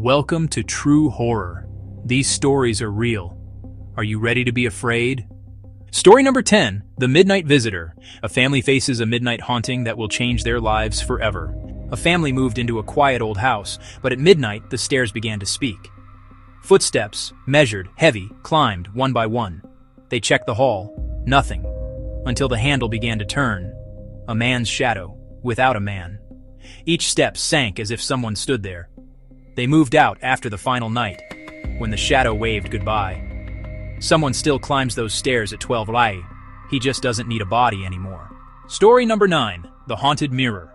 Welcome to True Horror. These stories are real. Are you ready to be afraid? Story number 10, The Midnight Visitor. A family faces a midnight haunting that will change their lives forever. A family moved into a quiet old house, but at midnight, the stairs began to speak. Footsteps, measured, heavy, climbed one by one. They checked the hall. Nothing. Until the handle began to turn. A man's shadow, without a man. Each step sank as if someone stood there. They moved out after the final night, when the shadow waved goodbye. Someone still climbs those stairs at 12 Lai. He just doesn't need a body anymore. Story number 9, The Haunted Mirror.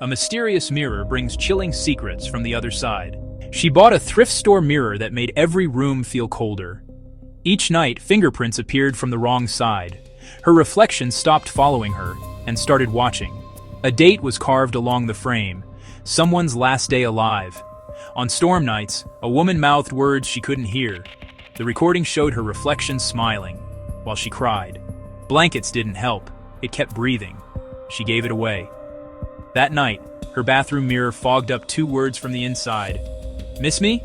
A mysterious mirror brings chilling secrets from the other side. She bought a thrift store mirror that made every room feel colder. Each night, fingerprints appeared from the wrong side. Her reflection stopped following her and started watching. A date was carved along the frame, someone's last day alive. On storm nights, a woman mouthed words she couldn't hear. The recording showed her reflection smiling, while she cried. Blankets didn't help. It kept breathing. She gave it away. That night, her bathroom mirror fogged up 2 words from the inside. Miss me?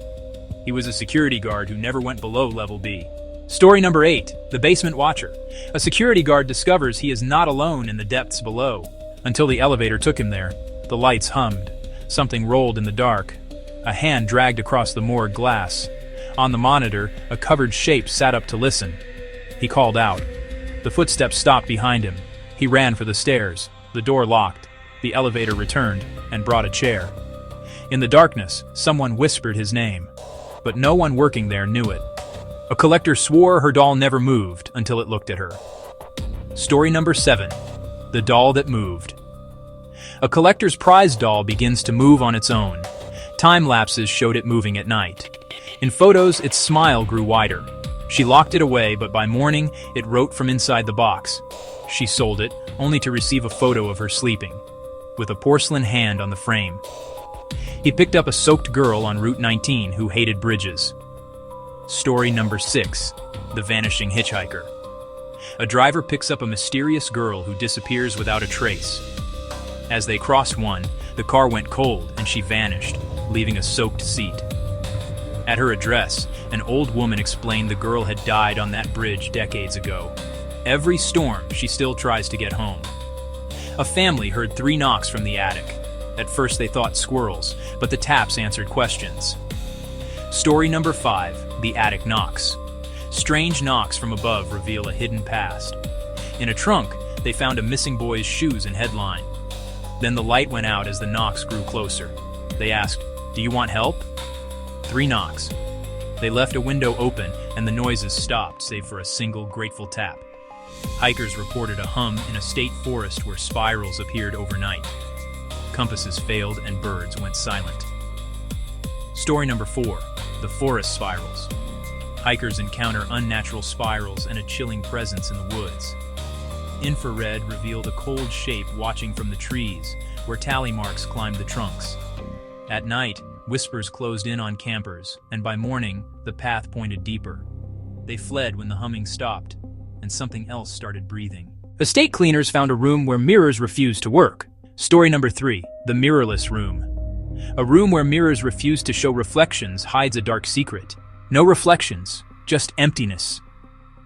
He was a security guard who never went below level B. Story number 8, The Basement Watcher. A security guard discovers he is not alone in the depths below. Until the elevator took him there, the lights hummed. Something rolled in the dark. A hand dragged across the morgue glass. On the monitor, a covered shape sat up to listen. He called out. The footsteps stopped behind him. He ran for the stairs. The door locked. The elevator returned and brought a chair. In the darkness, someone whispered his name. But no one working there knew it. A collector swore her doll never moved until it looked at her. Story number 7, The Doll That Moved. A collector's prize doll begins to move on its own. Time lapses showed it moving at night. In photos, its smile grew wider. She locked it away, but by morning, it wrote from inside the box. She sold it, only to receive a photo of her sleeping, with a porcelain hand on the frame. He picked up a soaked girl on Route 19 who hated bridges. Story number 6, The Vanishing Hitchhiker. A driver picks up a mysterious girl who disappears without a trace. As they crossed one, the car went cold and she vanished, leaving a soaked seat. At her address, an old woman explained the girl had died on that bridge decades ago. Every storm, she still tries to get home. A family heard 3 knocks from the attic. At first they thought squirrels, but the taps answered questions. Story number 5, The Attic Knocks. Strange knocks from above reveal a hidden past. In a trunk, they found a missing boy's shoes and headline. Then the light went out as the knocks grew closer. They asked, "Do you want help?" 3 knocks. They left a window open and the noises stopped save for a single grateful tap. Hikers reported a hum in a state forest where spirals appeared overnight. Compasses failed and birds went silent. Story number 4, The Forest Spirals. Hikers encounter unnatural spirals and a chilling presence in the woods. Infrared revealed a cold shape watching from the trees, where tally marks climbed the trunks. At night, whispers closed in on campers, and by morning, the path pointed deeper. They fled when the humming stopped, and something else started breathing. Estate cleaners found a room where mirrors refused to work. Story number 3, The Mirrorless Room. A room where mirrors refuse to show reflections hides a dark secret. No reflections, just emptiness.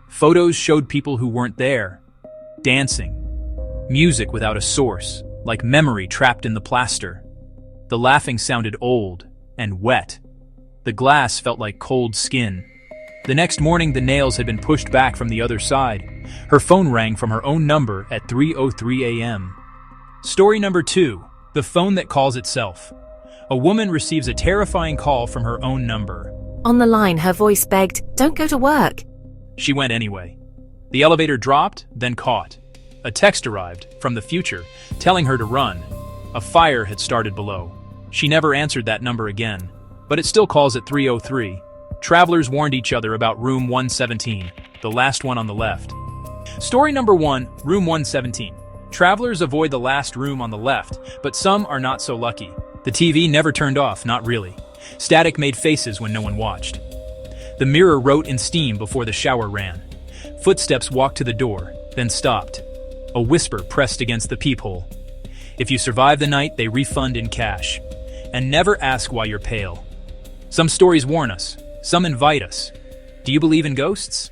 Photos showed people who weren't there. Dancing. Music without a source, like memory trapped in the plaster. The laughing sounded old and wet. The glass felt like cold skin. The next morning, the nails had been pushed back from the other side. Her phone rang from her own number at 3:03 a.m. Story number 2, The Phone That Calls Itself. A woman receives a terrifying call from her own number. On the line, her voice begged, "Don't go to work." She went anyway. The elevator dropped, then caught. A text arrived from the future, telling her to run. A fire had started below. She never answered that number again, but it still calls at 3:03. Travelers warned each other about room 117, the last one on the left. Story number 1, room 117. Travelers avoid the last room on the left, but some are not so lucky. The TV never turned off, not really. Static made faces when no one watched. The mirror wrote in steam before the shower ran. Footsteps walked to the door, then stopped. A whisper pressed against the peephole. If you survive the night, they refund in cash. And never ask why you're pale. Some stories warn us, some invite us. Do you believe in ghosts?